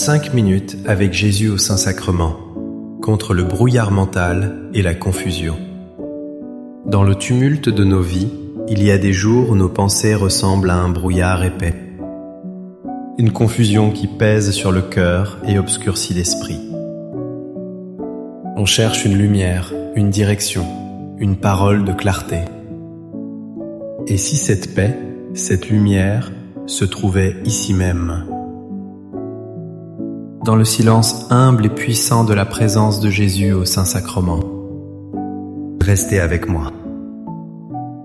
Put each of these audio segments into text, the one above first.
5 minutes avec Jésus au Saint-Sacrement, contre le brouillard mental et la confusion. Dans le tumulte de nos vies, il y a des jours où nos pensées ressemblent à un brouillard épais. Une confusion qui pèse sur le cœur et obscurcit l'esprit. On cherche une lumière, une direction, une parole de clarté. Et si cette paix, cette lumière, se trouvait ici même? Dans le silence humble et puissant de la présence de Jésus au Saint-Sacrement. Restez avec moi.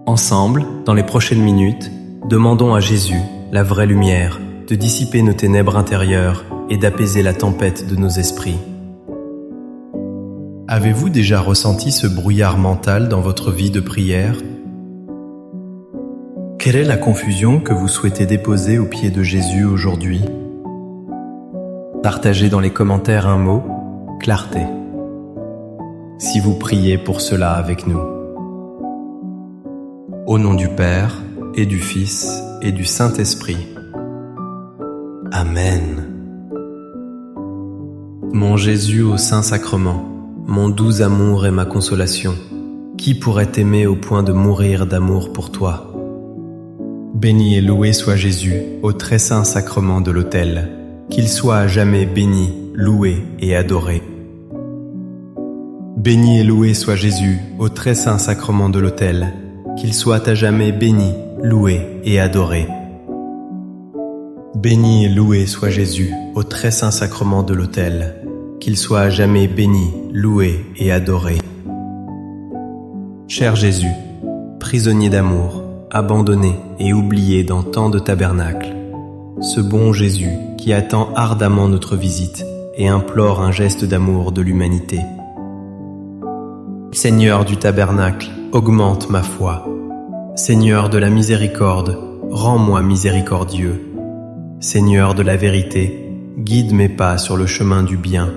Ensemble, dans les prochaines minutes, demandons à Jésus, la vraie lumière, de dissiper nos ténèbres intérieures et d'apaiser la tempête de nos esprits. Avez-vous déjà ressenti ce brouillard mental dans votre vie de prière? Quelle est la confusion que vous souhaitez déposer aux pieds de Jésus aujourd'hui? Partagez dans les commentaires un mot, clarté. Si vous priez pour cela avec nous. Au nom du Père, et du Fils, et du Saint-Esprit. Amen. Mon Jésus au Saint-Sacrement, mon doux amour et ma consolation, qui pourrait t'aimer au point de mourir d'amour pour toi? Béni et loué soit Jésus au très saint sacrement de l'autel, qu'il soit à jamais béni, loué et adoré. Béni et loué soit Jésus au très saint sacrement de l'autel, qu'il soit à jamais béni, loué et adoré. Béni et loué soit Jésus au très saint sacrement de l'autel, qu'il soit à jamais béni, loué et adoré. Cher Jésus, prisonnier d'amour, abandonné et oublié dans tant de tabernacles, ce bon Jésus qui attend ardemment notre visite et implore un geste d'amour de l'humanité. Seigneur du tabernacle, augmente ma foi. Seigneur de la miséricorde, rends-moi miséricordieux. Seigneur de la vérité, guide mes pas sur le chemin du bien.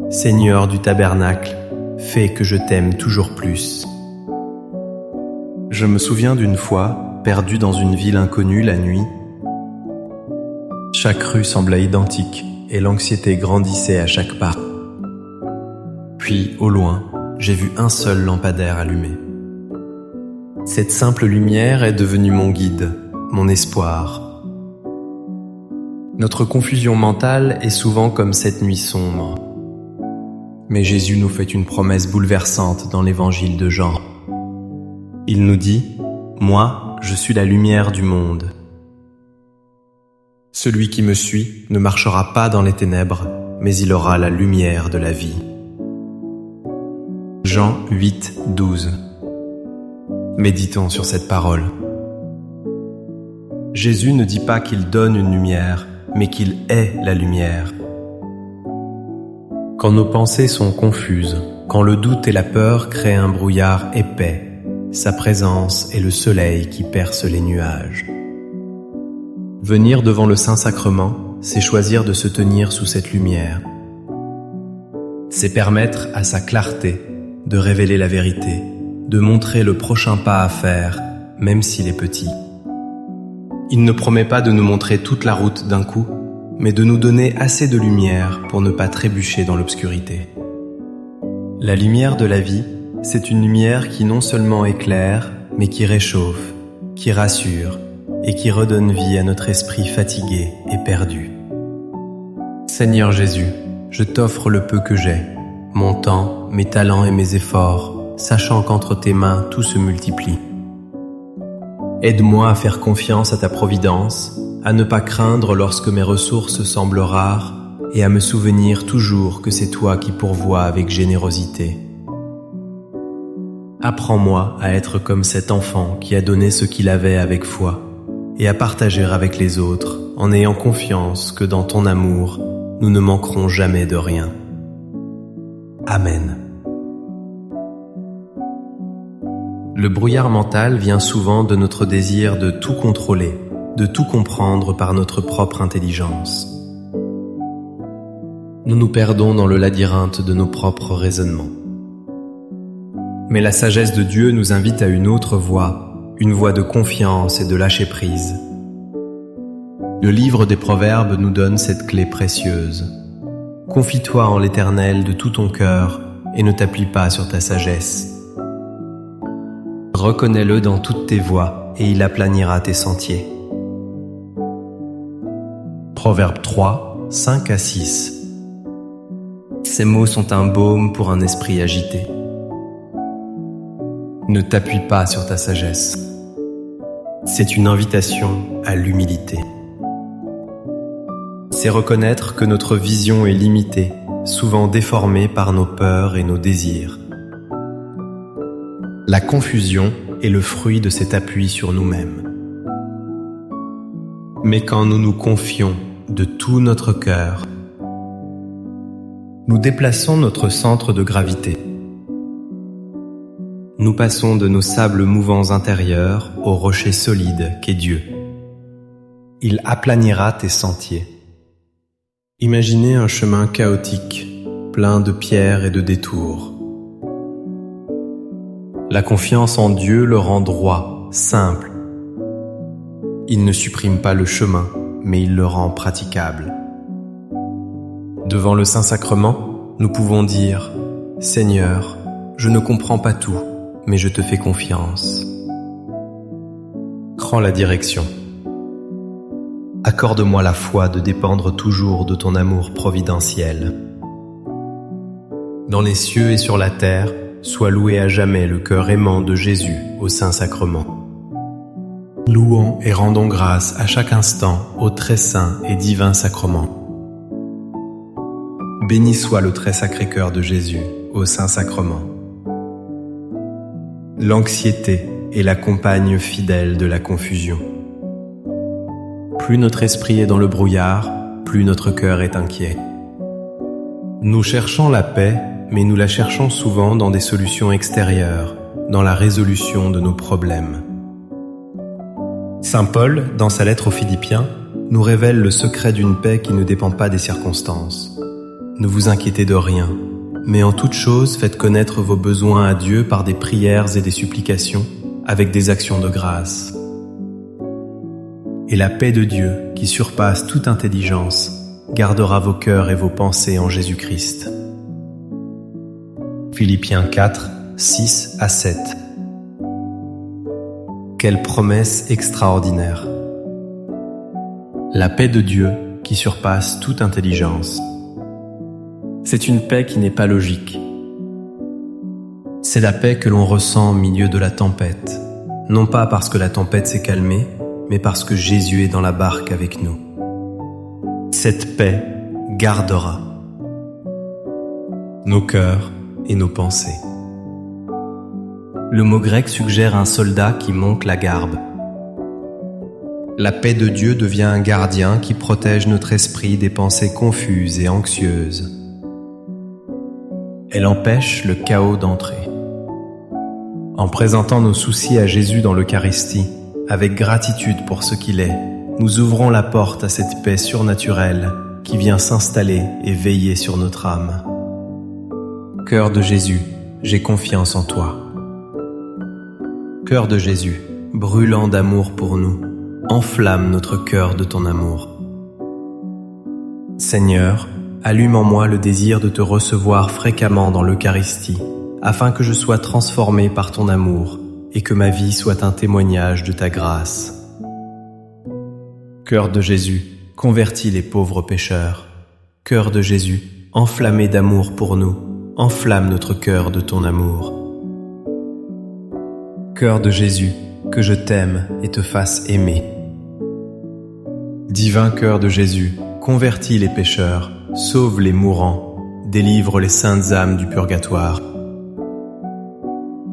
Seigneur du tabernacle, fais que je t'aime toujours plus. Je me souviens d'une fois, perdu dans une ville inconnue la nuit. Chaque rue semblait identique et l'anxiété grandissait à chaque pas. Puis, au loin, j'ai vu un seul lampadaire allumé. Cette simple lumière est devenue mon guide, mon espoir. Notre confusion mentale est souvent comme cette nuit sombre. Mais Jésus nous fait une promesse bouleversante dans l'évangile de Jean. Il nous dit « Moi, je suis la lumière du monde. Celui qui me suit ne marchera pas dans les ténèbres, mais il aura la lumière de la vie. » Jean 8, 12. Méditons sur cette parole. Jésus ne dit pas qu'il donne une lumière, mais qu'il est la lumière. Quand nos pensées sont confuses, quand le doute et la peur créent un brouillard épais, sa présence est le soleil qui perce les nuages. Venir devant le Saint-Sacrement, c'est choisir de se tenir sous cette lumière. C'est permettre à sa clarté de révéler la vérité, de montrer le prochain pas à faire, même s'il est petit. Il ne promet pas de nous montrer toute la route d'un coup, mais de nous donner assez de lumière pour ne pas trébucher dans l'obscurité. La lumière de la vie, c'est une lumière qui non seulement éclaire, mais qui réchauffe, qui rassure et qui redonne vie à notre esprit fatigué et perdu. Seigneur Jésus, je t'offre le peu que j'ai, mon temps, mes talents et mes efforts, sachant qu'entre tes mains tout se multiplie. Aide-moi à faire confiance à ta providence, à ne pas craindre lorsque mes ressources semblent rares et à me souvenir toujours que c'est toi qui pourvois avec générosité. Apprends-moi à être comme cet enfant qui a donné ce qu'il avait avec foi et à partager avec les autres en ayant confiance que dans ton amour, nous ne manquerons jamais de rien. Amen. Le brouillard mental vient souvent de notre désir de tout contrôler, de tout comprendre par notre propre intelligence. Nous nous perdons dans le labyrinthe de nos propres raisonnements. Mais la sagesse de Dieu nous invite à une autre voie, une voie de confiance et de lâcher prise. Le livre des Proverbes nous donne cette clé précieuse. Confie-toi en l'Éternel de tout ton cœur et ne t'appuie pas sur ta sagesse. Reconnais-le dans toutes tes voies et il aplanira tes sentiers. Proverbe 3, 5 à 6. Ces mots sont un baume pour un esprit agité. Ne t'appuie pas sur ta sagesse. C'est une invitation à l'humilité. C'est reconnaître que notre vision est limitée, souvent déformée par nos peurs et nos désirs. La confusion est le fruit de cet appui sur nous-mêmes. Mais quand nous nous confions de tout notre cœur, nous déplaçons notre centre de gravité. Nous passons de nos sables mouvants intérieurs au rocher solide qu'est Dieu. Il aplanira tes sentiers. Imaginez un chemin chaotique, plein de pierres et de détours. La confiance en Dieu le rend droit, simple. Il ne supprime pas le chemin, mais il le rend praticable. Devant le Saint-Sacrement, nous pouvons dire « Seigneur, je ne comprends pas tout, mais je te fais confiance. » Prends la direction. Accorde-moi la foi de dépendre toujours de ton amour providentiel. Dans les cieux et sur la terre, soit loué à jamais le cœur aimant de Jésus au Saint-Sacrement. Louons et rendons grâce à chaque instant au très saint et divin sacrement. Béni soit le très sacré cœur de Jésus au Saint-Sacrement. L'anxiété est la compagne fidèle de la confusion. Plus notre esprit est dans le brouillard, plus notre cœur est inquiet. Nous cherchons la paix, mais nous la cherchons souvent dans des solutions extérieures, dans la résolution de nos problèmes. Saint Paul, dans sa lettre aux Philippiens, nous révèle le secret d'une paix qui ne dépend pas des circonstances. Ne vous inquiétez de rien, mais en toute chose faites connaître vos besoins à Dieu par des prières et des supplications, avec des actions de grâce. Et la paix de Dieu, qui surpasse toute intelligence, gardera vos cœurs et vos pensées en Jésus-Christ. Philippiens 4, 6 à 7. Quelle promesse extraordinaire! La paix de Dieu qui surpasse toute intelligence. C'est une paix qui n'est pas logique. C'est la paix que l'on ressent au milieu de la tempête, non pas parce que la tempête s'est calmée, mais parce que Jésus est dans la barque avec nous. Cette paix gardera nos cœurs et nos pensées. Le mot grec suggère un soldat qui monte la garde. La paix de Dieu devient un gardien qui protège notre esprit des pensées confuses et anxieuses. Elle empêche le chaos d'entrer. En présentant nos soucis à Jésus dans l'Eucharistie, avec gratitude pour ce qu'il est, nous ouvrons la porte à cette paix surnaturelle qui vient s'installer et veiller sur notre âme. Cœur de Jésus, j'ai confiance en toi. Cœur de Jésus, brûlant d'amour pour nous, enflamme notre cœur de ton amour. Seigneur, allume en moi le désir de te recevoir fréquemment dans l'Eucharistie, afin que je sois transformé par ton amour et que ma vie soit un témoignage de ta grâce. Cœur de Jésus, convertis les pauvres pécheurs. Cœur de Jésus, enflammé d'amour pour nous, enflamme notre cœur de ton amour. Cœur de Jésus, que je t'aime et te fasse aimer. Divin cœur de Jésus, convertis les pécheurs, sauve les mourants, délivre les saintes âmes du purgatoire.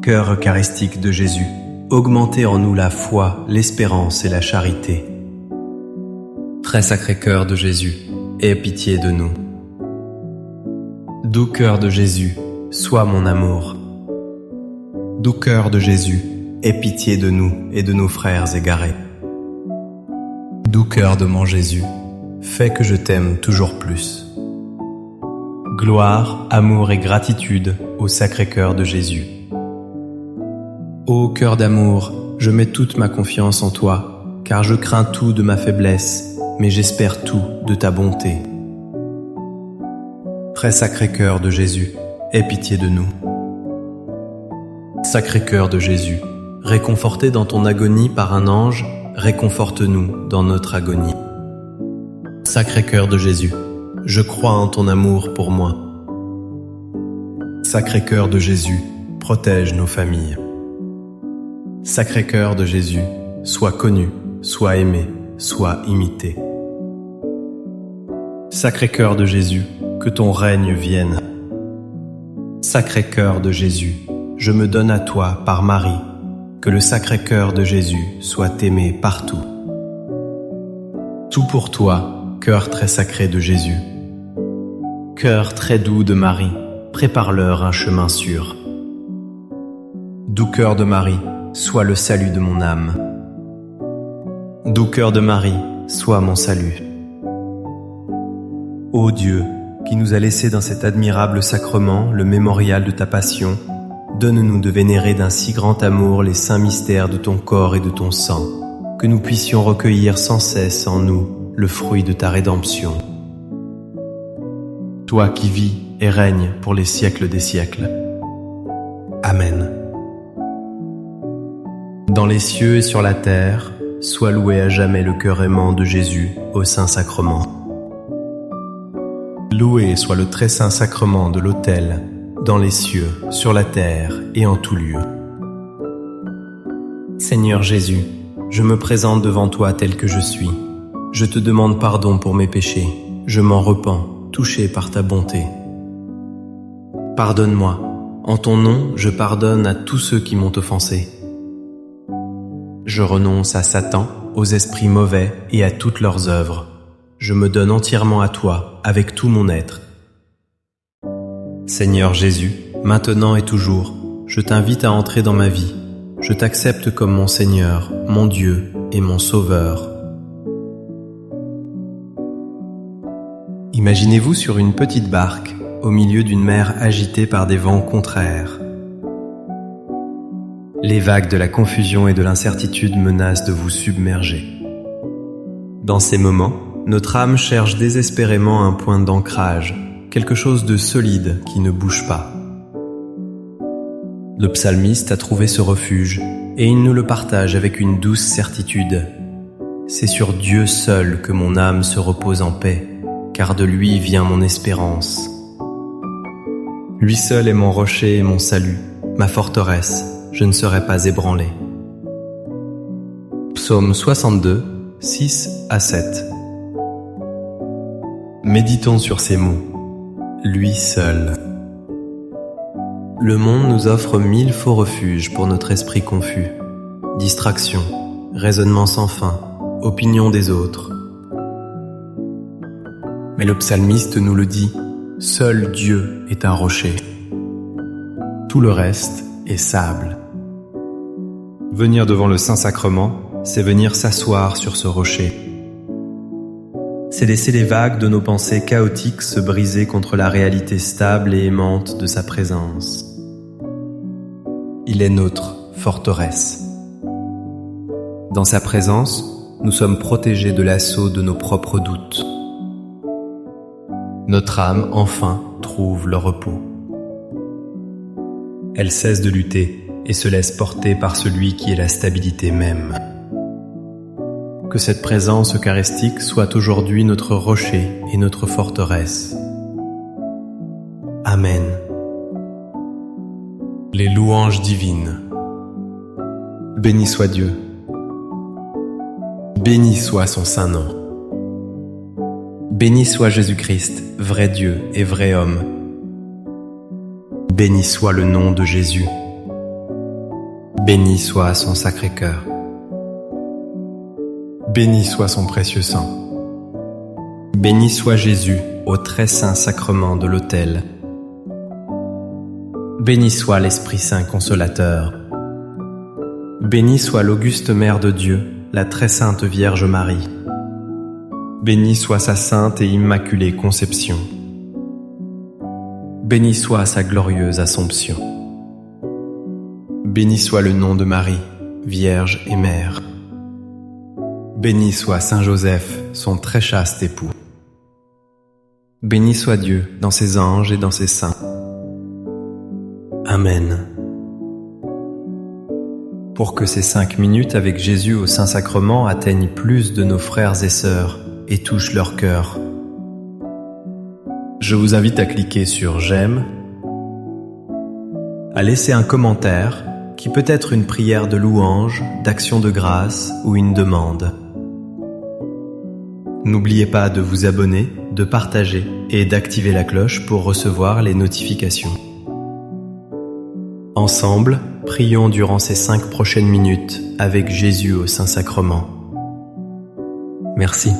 Cœur eucharistique de Jésus, augmentez en nous la foi, l'espérance et la charité. Très sacré cœur de Jésus, aie pitié de nous. Doux cœur de Jésus, sois mon amour. Doux cœur de Jésus, aie pitié de nous et de nos frères égarés. Doux cœur de mon Jésus, fais que je t'aime toujours plus. Gloire, amour et gratitude au sacré cœur de Jésus. Ô cœur d'amour, je mets toute ma confiance en toi, car je crains tout de ma faiblesse, mais j'espère tout de ta bonté. Très sacré cœur de Jésus, aie pitié de nous. Sacré cœur de Jésus, réconforté dans ton agonie par un ange, réconforte-nous dans notre agonie. Sacré cœur de Jésus, je crois en ton amour pour moi. Sacré cœur de Jésus, protège nos familles. Sacré cœur de Jésus, sois connu, sois aimé, sois imité. Sacré cœur de Jésus, que ton règne vienne. Sacré cœur de Jésus, je me donne à toi par Marie, que le sacré cœur de Jésus soit aimé partout. Tout pour toi, cœur très sacré de Jésus. Cœur très doux de Marie, prépare-leur un chemin sûr. Doux cœur de Marie, sois le salut de mon âme. Doux cœur de Marie, sois mon salut. Ô Dieu, qui nous a laissé dans cet admirable sacrement le mémorial de ta passion, donne-nous de vénérer d'un si grand amour les saints mystères de ton corps et de ton sang, que nous puissions recueillir sans cesse en nous le fruit de ta rédemption. Toi qui vis et règnes pour les siècles des siècles. Amen. Dans les cieux et sur la terre, sois loué à jamais le cœur aimant de Jésus au Saint-Sacrement. Loué soit le très saint sacrement de l'autel, dans les cieux, sur la terre et en tout lieu. Seigneur Jésus, je me présente devant toi tel que je suis. Je te demande pardon pour mes péchés. Je m'en repens, touché par ta bonté. Pardonne-moi. En ton nom, je pardonne à tous ceux qui m'ont offensé. Je renonce à Satan, aux esprits mauvais et à toutes leurs œuvres. Je me donne entièrement à toi, avec tout mon être. Seigneur Jésus, maintenant et toujours, je t'invite à entrer dans ma vie. Je t'accepte comme mon Seigneur, mon Dieu et mon Sauveur. Imaginez-vous sur une petite barque, au milieu d'une mer agitée par des vents contraires. Les vagues de la confusion et de l'incertitude menacent de vous submerger. Dans ces moments, notre âme cherche désespérément un point d'ancrage, quelque chose de solide qui ne bouge pas. Le psalmiste a trouvé ce refuge, et il nous le partage avec une douce certitude. C'est sur Dieu seul que mon âme se repose en paix, car de lui vient mon espérance. Lui seul est mon rocher et mon salut, ma forteresse, je ne serai pas ébranlé. Psaume 62, 6 à 7. Méditons sur ces mots. Lui seul. Le monde nous offre 1000 faux refuges pour notre esprit confus. Distraction, raisonnement sans fin, opinion des autres. Mais le psalmiste nous le dit, seul Dieu est un rocher. Tout le reste est sable. Venir devant le Saint-Sacrement, c'est venir s'asseoir sur ce rocher. C'est laisser les vagues de nos pensées chaotiques se briser contre la réalité stable et aimante de sa présence. Il est notre forteresse. Dans sa présence, nous sommes protégés de l'assaut de nos propres doutes. Notre âme, enfin, trouve le repos. Elle cesse de lutter et se laisse porter par celui qui est la stabilité même. Que cette présence eucharistique soit aujourd'hui notre rocher et notre forteresse. Amen. Les louanges divines. Béni soit Dieu. Béni soit son saint nom. Béni soit Jésus-Christ, vrai Dieu et vrai homme. Béni soit le nom de Jésus. Béni soit son sacré cœur. Béni soit son précieux sang. Béni soit Jésus au très saint sacrement de l'autel. Béni soit l'Esprit Saint consolateur. Béni soit l'auguste Mère de Dieu, la très sainte Vierge Marie. Béni soit sa sainte et immaculée conception. Béni soit sa glorieuse Assomption. Béni soit le nom de Marie, Vierge et Mère. Béni soit Saint Joseph, son très chaste époux. Béni soit Dieu dans ses anges et dans ses saints. Amen. Pour que ces 5 minutes avec Jésus au Saint-Sacrement atteignent plus de nos frères et sœurs et touchent leur cœur, je vous invite à cliquer sur j'aime, à laisser un commentaire qui peut être une prière de louange, d'action de grâce ou une demande. N'oubliez pas de vous abonner, de partager et d'activer la cloche pour recevoir les notifications. Ensemble, prions durant ces 5 prochaines minutes avec Jésus au Saint-Sacrement. Merci.